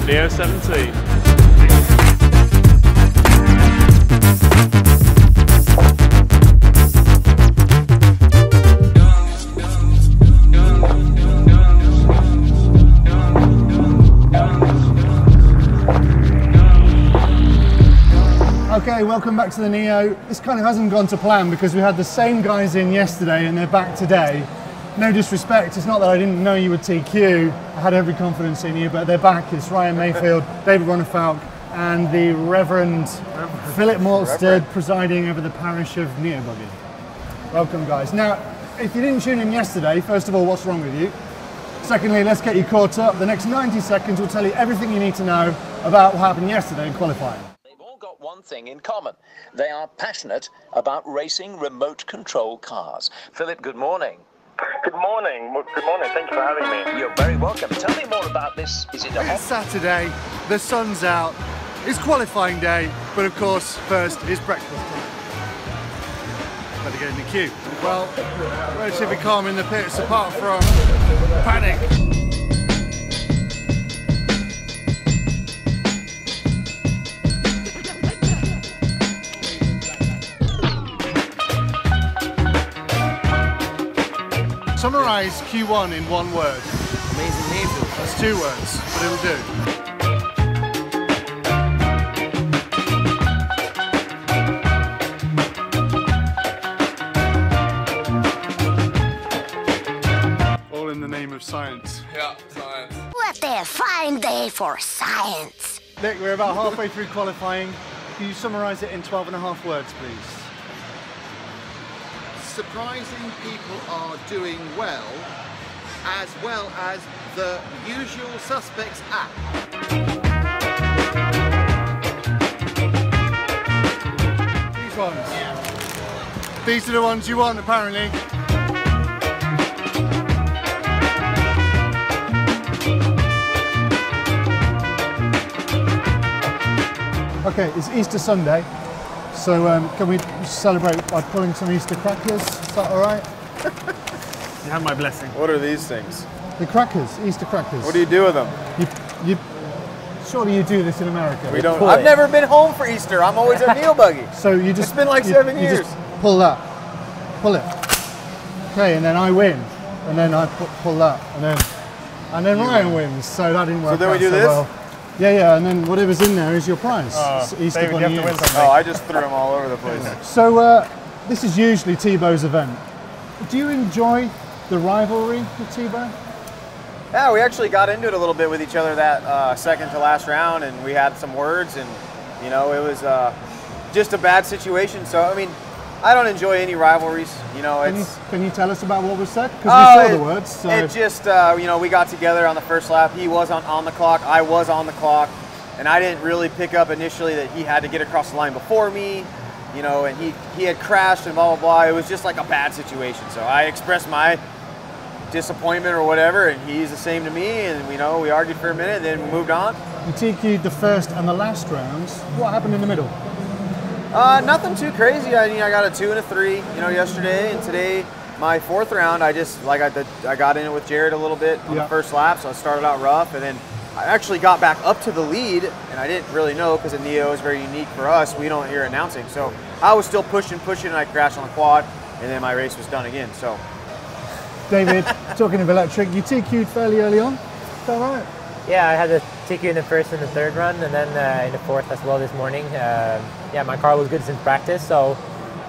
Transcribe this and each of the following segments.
of Neo 17. Okay, welcome back to the Neo. This kind of hasn't gone to plan because we had the same guys in yesterday and they're back today. No disrespect, it's not that I didn't know you were TQ. I had every confidence in you, but they're back. It's Ryan Mayfield, David Ronafalk, and the Reverend Philip Morstead presiding over the parish of Neo Buggy. Welcome, guys. Now, if you didn't tune in yesterday, first of all, what's wrong with you? Secondly, let's get you caught up. The next 90 seconds will tell you everything you need to know about what happened yesterday in qualifying. One thing in common. They are passionate about racing remote control cars. Philip, good morning. Good morning. Good morning. Thank you for having me. You're very welcome. Tell me more about this. Is it a It's Saturday, the sun's out, it's qualifying day, but of course, first is breakfast time. Better get in the queue. Well, relatively calm in the pits apart from panic. Summarise Q1 in one word. Amazing Mayfield. That's 2 words, but it'll do. All in the name of science. Yeah, science. What a fine day for science. Nick, we're about halfway through qualifying. Can you summarise it in 12.5 words, please? Surprising people are doing well as the usual suspects act. These ones. These are the ones you want, apparently. Okay, it's Easter Sunday. So can we celebrate by pulling some Easter crackers? Is that all right? You have my blessing. What are these things? The crackers, Easter crackers. What do you do with them? Surely you do this in America. We don't. I've never been home for Easter. I'm always at Neo Buggy. So you just. It's been like 7 years. You just pull that, pull it. Okay, and then I win, and then I pull that, and then Ryan wins. So that didn't work. So then we out do so this. Well. Yeah, and then whatever's in there is your prize. It's Easter David, you have Bunny to win is. something. Oh, I just threw them all over the place. So this is usually Tebow's event. Do you enjoy the rivalry with Tebow? Yeah, we actually got into it a little bit with each other that second to last round, and we had some words, and you know, it was just a bad situation. So I mean, I don't enjoy any rivalries. You know, Can you tell us about what was said? Because we saw the words. So. It just, you know, we got together on the first lap. He was on the clock. I was on the clock. And I didn't really pick up initially that he had to get across the line before me, you know, and he had crashed and blah, blah, blah. It was just like a bad situation. So I expressed my disappointment or whatever, and he's the same to me. And, you know, we argued for a minute, and then we moved on. You TQ'd the first and the last rounds. What happened in the middle? Nothing too crazy. I mean, I got a 2 and a 3, you know, yesterday, and today my 4th round, I just I got in it with Jared a little bit on the first lap, so I started out rough, and then I actually got back up to the lead, and I didn't really know because the Neo is very unique for us. We don't hear announcing, so I was still pushing, and I crashed on the quad, and then my race was done again. So, David, talking of electric, you TQ'd fairly early on. Is that right? Yeah, I had a TQ in the first and the third run, and then in the fourth as well this morning. Yeah, my car was good since practice, so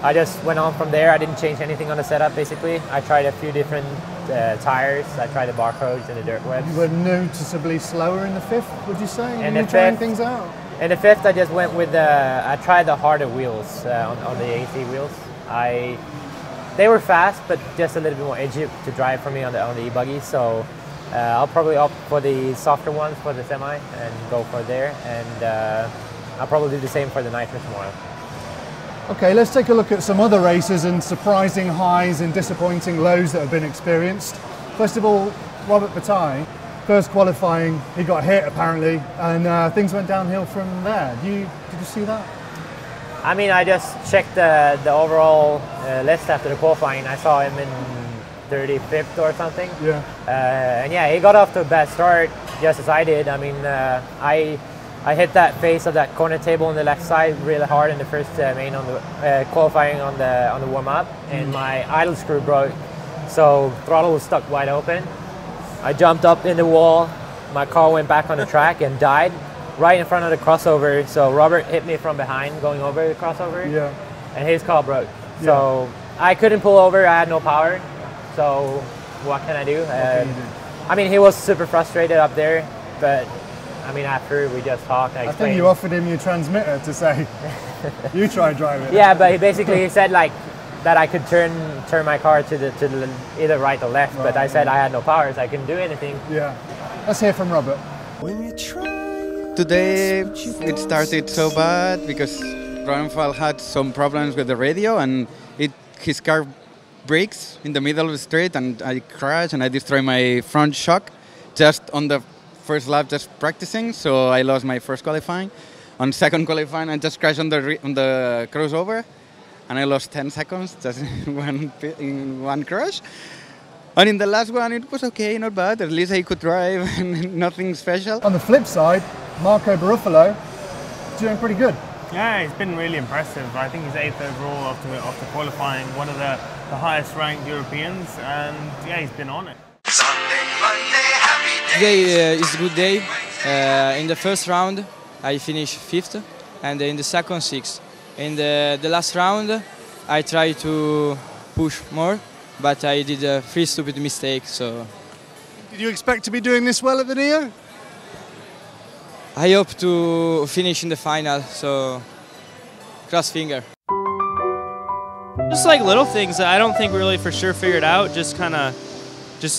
I just went on from there. I didn't change anything on the setup, basically. I tried a few different tires. I tried the barcodes and the dirt webs. You were noticeably slower in the fifth, would you say? In you the were trying fifth- things out? In the fifth, I just went with I tried the harder wheels on the AC wheels. They were fast, but just a little bit more edgy to drive for me on the e-buggy. So I'll probably opt for the softer ones for the semi and go for there. And I'll probably do the same for the nitro tomorrow. Okay, let's take a look at some other races and surprising highs and disappointing lows that have been experienced. First of all, Robert Bataille, first qualifying, he got hit apparently, and things went downhill from there. Did you see that? I mean, I just checked the overall list after the qualifying. I saw him in 35th or something. Yeah. And yeah, he got off to a bad start. just as I did. I mean, I hit that face of that corner table on the left side really hard in the first main on the qualifying on the warm up, and my idle screw broke, so throttle was stuck wide open. I jumped up in the wall, my car went back on the track and died right in front of the crossover. So Robert hit me from behind going over the crossover, and his car broke. So I couldn't pull over. I had no power. So what can I do? I mean, he was super frustrated up there, but I mean, after we just talked, I think you offered him your transmitter to say, you try driving. Yeah, but he basically said like that I could turn my car to the either right or left, but I said I had no power, so I couldn't do anything. Yeah. Let's hear from Robert. Today it started so bad because Rafael had some problems with the radio, and his car brakes in the middle of the street, and I crashed and I destroyed my front shock just on the first lap, just practicing. So I lost my first qualifying. On second qualifying, I just crashed on the crossover, and I lost 10 seconds just in one crash. And in the last one, it was okay, not bad. At least I could drive, and nothing special. On the flip side, Marco Baruffalo doing pretty good. Yeah, he's been really impressive. I think he's 8th overall after qualifying, one of the highest ranked Europeans, and yeah, he's been on it. Today is a good day. In the first round, I finished 5th, and in the second, 6th. In the last round, I tried to push more, but I did 3 stupid mistakes. So. Did you expect to be doing this well at the Neo? I hope to finish in the final, so cross finger. Just like little things that I don't think we really for sure figured out, just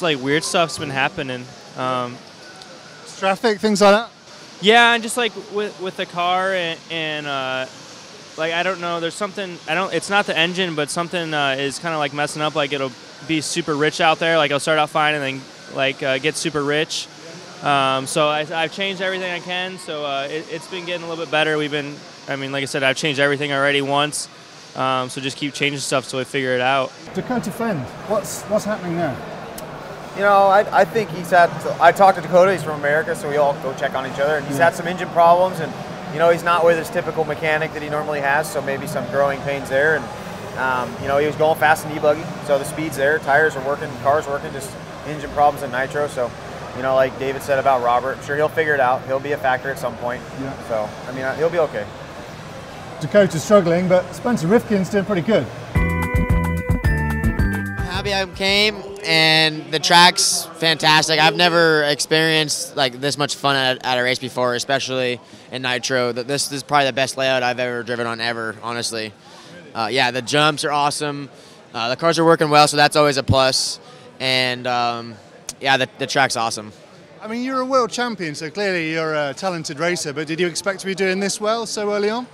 like weird stuff's been happening. Traffic, things like that? Yeah, and just like with the car and like I don't know, there's something, it's not the engine, but something is kind of like messing up, like it'll be super rich out there, like I'll start out fine and then like get super rich. So I've changed everything I can, so it's been getting a little bit better. I mean, like I said, I've changed everything already once, so just keep changing stuff so I figure it out. Dakota Friend, what's happening there? You know, I think I talked to Dakota, he's from America, so we all go check on each other, and he's had some engine problems, and you know, he's not with his typical mechanic that he normally has, so maybe some growing pains there, and you know, he was going fast in e-buggy, so the speed's there, tires are working, car's working, just engine problems in nitro, so you know, like David said about Robert, I'm sure he'll figure it out. He'll be a factor at some point. Yeah. So, I mean, he'll be okay. Dakota's struggling, but Spencer Rifkin's doing pretty good. Happy I came, and the track's fantastic. I've never experienced like this much fun at a race before, especially in nitro. This is probably the best layout I've ever driven on ever, honestly. Yeah, the jumps are awesome. The cars are working well, so that's always a plus. And yeah, the track's awesome. I mean, you're a world champion, so clearly you're a talented racer, but did you expect to be doing this well so early on?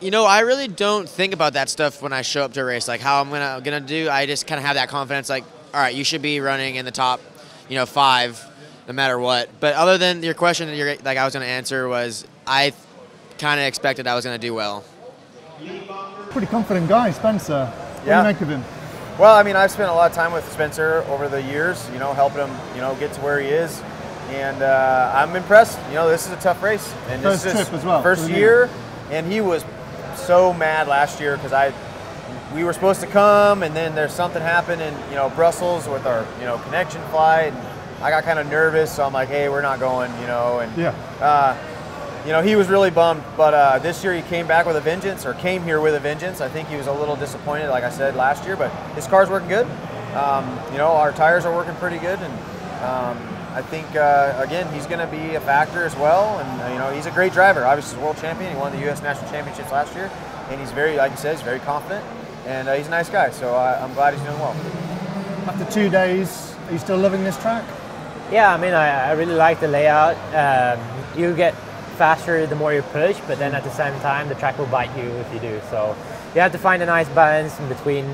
You know, I really don't think about that stuff when I show up to a race, like how I'm gonna do. I just kind of have that confidence, like, all right, you should be running in the top, 5, no matter what. But other than your question that I was gonna answer was, I kind of expected I was gonna do well. Pretty confident guy, Spencer. What do you make of him? Well, I mean, I've spent a lot of time with Spencer over the years, helping him, get to where he is. And I'm impressed. This is a tough race. And first this is trip as well. First year. And he was so mad last year because we were supposed to come, and then there's something happened in, Brussels with our, connection flight. And I got kind of nervous, so I'm like, hey, we're not going, and he was really bummed, but this year he came back with a vengeance, or came here with a vengeance. I think he was a little disappointed, like I said, last year, but his car's working good. Our tires are working pretty good, and I think, again, he's going to be a factor as well, and, he's a great driver. Obviously, he's a world champion. He won the U.S. National Championships last year, and he's very, like you said, he's very confident, and he's a nice guy, so I'm glad he's doing well. After 2 days, are you still loving this track? Yeah, I mean, I really like the layout. You get faster the more you push, but then at the same time the track will bite you if you do. So you have to find a nice balance in between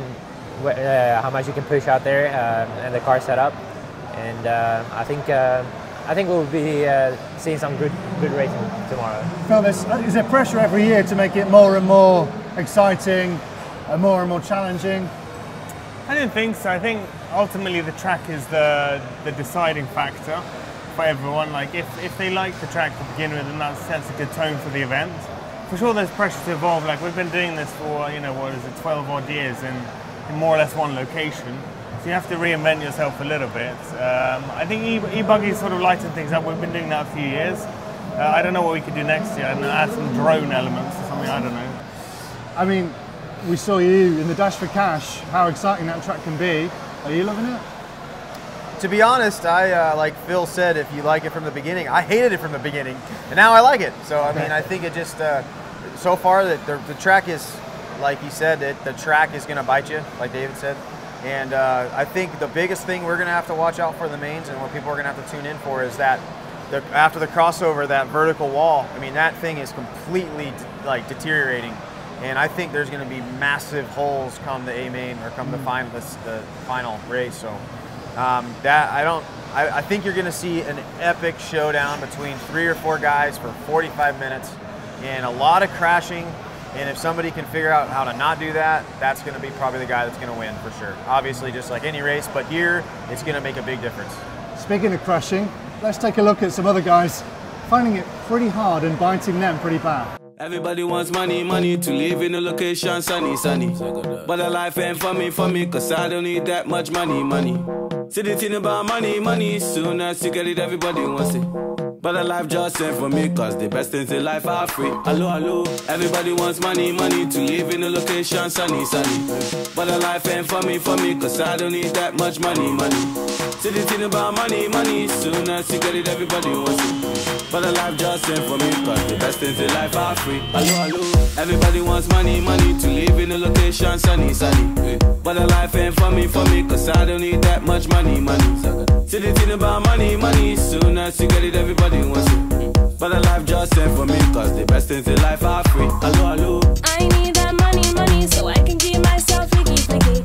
how much you can push out there and the car setup. And I think we'll be seeing some good racing tomorrow. Phil, is there pressure every year to make it more and more exciting, more and more challenging? I didn't think so. I think ultimately the track is the deciding factor for everyone. Like if they like the track to begin with, then that sets a good tone for the event. For sure, there's pressure to evolve. Like we've been doing this for 12 odd years in more or less one location. So you have to reinvent yourself a little bit. I think e-buggy sort of lightened things up. We've been doing that a few years. I don't know what we could do next year. And add some drone elements or something. I don't know. I mean, we saw you in the Dash for Cash. How exciting that track can be. Are you loving it? To be honest, I like Phil said, if you like it from the beginning, I hated it from the beginning, and now I like it. So I mean, I think it just so far that the track is, like he said, the track is going to bite you, like David said. And I think the biggest thing we're going to have to watch out for the mains and what people are going to have to tune in for is that after the crossover, that vertical wall, I mean, that thing is completely like deteriorating. And I think there's going to be massive holes come the A main or come the final race. So I think you're going to see an epic showdown between 3 or 4 guys for 45 minutes and a lot of crashing. And if somebody can figure out how to not do that, that's going to be probably the guy that's going to win for sure. Obviously, just like any race, but here it's going to make a big difference. Speaking of crashing, let's take a look at some other guys finding it pretty hard and biting them pretty bad. Everybody wants money, money to live in a location sunny, sunny. But the life ain't for me, cause I don't need that much money, money. See the thing about money, money, soon as you get it, everybody wants it. But the life just ain't for me, cause the best things in life are free. Hello, hello. Everybody wants money, money to live in a location sunny, sunny. But the life ain't for me, cause I don't need that much money, money. See the thing about money, money, soon as you get it, everybody wants it. But the life just ain't for me, cause the best things in life are free. Hello, hello. Everybody wants money, money to live in a location sunny, sunny. But the life ain't for me, cause I don't need that much money, money. See the thing about money, money, soon as you get it, everybody wants it. But the life just ain't for me, cause the best things in life are free. Hello, hello. I need that money, money, so I can keep myself flicky, flicky.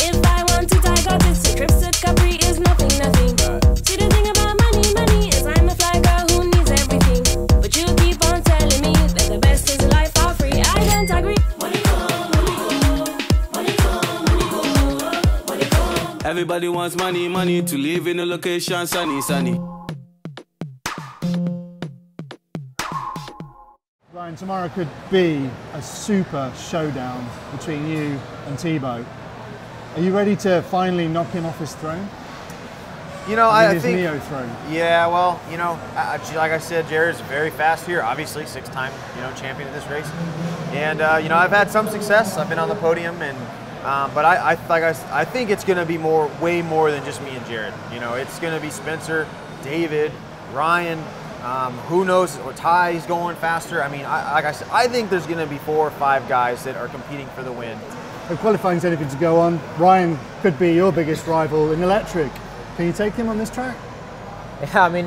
If I want it, I got it. So trips to Capri is nothing, nothing. See the thing about money, money is I'm a fly girl who needs everything. But you keep on telling me that the best things in life are free. I don't agree. Money come, money go. Money come, money go. Money come. Everybody wants money, money to live in a location sunny, sunny. Ryan, tomorrow could be a super showdown between you and Thibaut. Are you ready to finally knock him off his throne? You know, I think Neo throne. Yeah, well, you know, like I said, Jared's very fast here. Obviously, 6-time, champion of this race, and I've had some success. I've been on the podium, and but I think it's going to be way more than just me and Jared. It's going to be Spencer, David, Ryan. Who knows? Ty's going faster. I mean, like I said, I think there's going to be 4 or 5 guys that are competing for the win. If qualifying's anything to go on, Ryan could be your biggest rival in electric. Can you take him on this track? Yeah, I mean,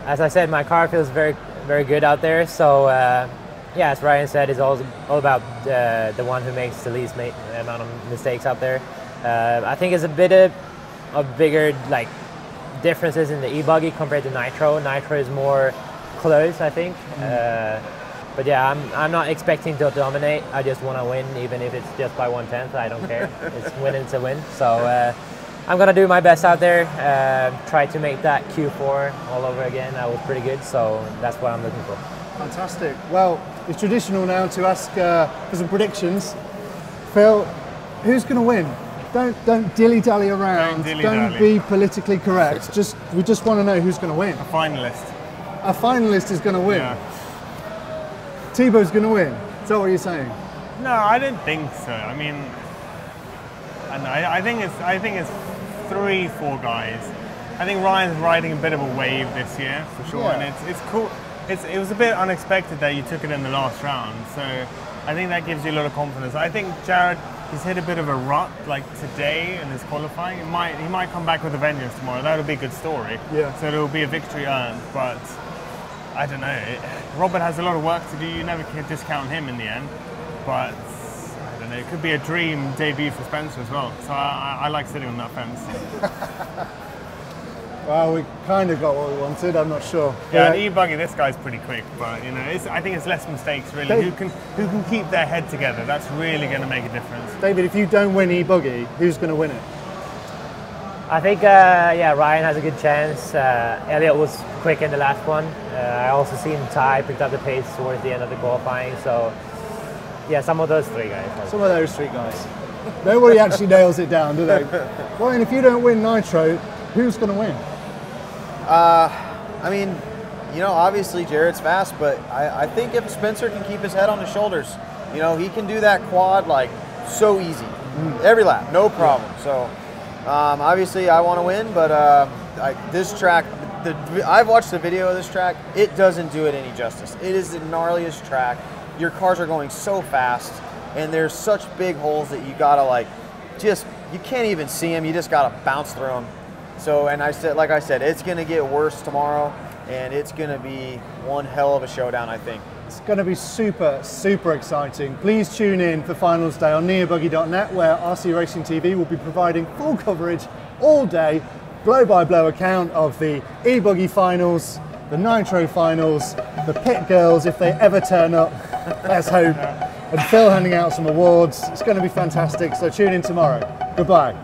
as I said, my car feels very, very good out there. So, yeah, as Ryan said, it's all about the one who makes the least amount of mistakes out there. I think it's a bit of bigger differences in the e-buggy compared to Nitro. Nitro is more close, I think. But yeah, I'm not expecting to dominate. I just want to win, even if it's just by 1/10. I don't care. It's winning to win. So I'm gonna do my best out there. Try to make that Q4 all over again. That was pretty good. So that's what I'm looking for. Fantastic. Well, it's traditional now to ask for some predictions. Phil, who's going to win? Don't dilly-dally around. Don't be politically correct. We just want to know who's going to win. A finalist. A finalist is going to win. Yeah. Thibaut's going to win. Is that what you're saying? No, I don't think so. I mean, I think it's 3-4 guys. I think Ryan's riding a bit of a wave this year for sure, Yeah. and it's cool. It was a bit unexpected that you took it in the last round, so I think that gives you a lot of confidence. I think Jared, he's hit a bit of a rut today in his qualifying. He might come back with a vengeance tomorrow. That'll be a good story. Yeah. So it'll be a victory earned, but I don't know. Robert has a lot of work to do. You never can discount him in the end, but I don't know. It could be a dream debut for Spencer as well. So I like sitting on that fence. Well, we kind of got what we wanted. I'm not sure. Yeah, an e-buggy, this guy's pretty quick, but I think it's less mistakes really. Who can keep their head together? That's really going to make a difference. David, if you don't win e-buggy, who's going to win it? I think, yeah, Ryan has a good chance. Elliot was quick in the last one. I also seen Ty picked up the pace towards the end of the qualifying. So, yeah, some of those three guys. Some of those three guys. Nobody actually nails it down, do they? Ryan, if you don't win Nitro, who's going to win? I mean, you know, obviously Jared's fast, but I think if Spencer can keep his head on his shoulders, you know, he can do that quad like so easy. Every lap, no problem. So, obviously I want to win, but this track, I've watched the video of this track, it doesn't do it any justice. It is the gnarliest track. Your cars are going so fast, and there's such big holes that you gotta like, you can't even see them, you just gotta bounce through them. So, and like I said, it's gonna get worse tomorrow, and it's gonna be one hell of a showdown, I think. It's going to be super, super exciting. Please tune in for Finals Day on neobuggy.net, where RC Racing TV will be providing full coverage all day, blow-by-blow account of the e-buggy finals, the Nitro finals, the pit girls if they ever turn up, let's hope, and Phil handing out some awards. It's going to be fantastic, so tune in tomorrow. Goodbye.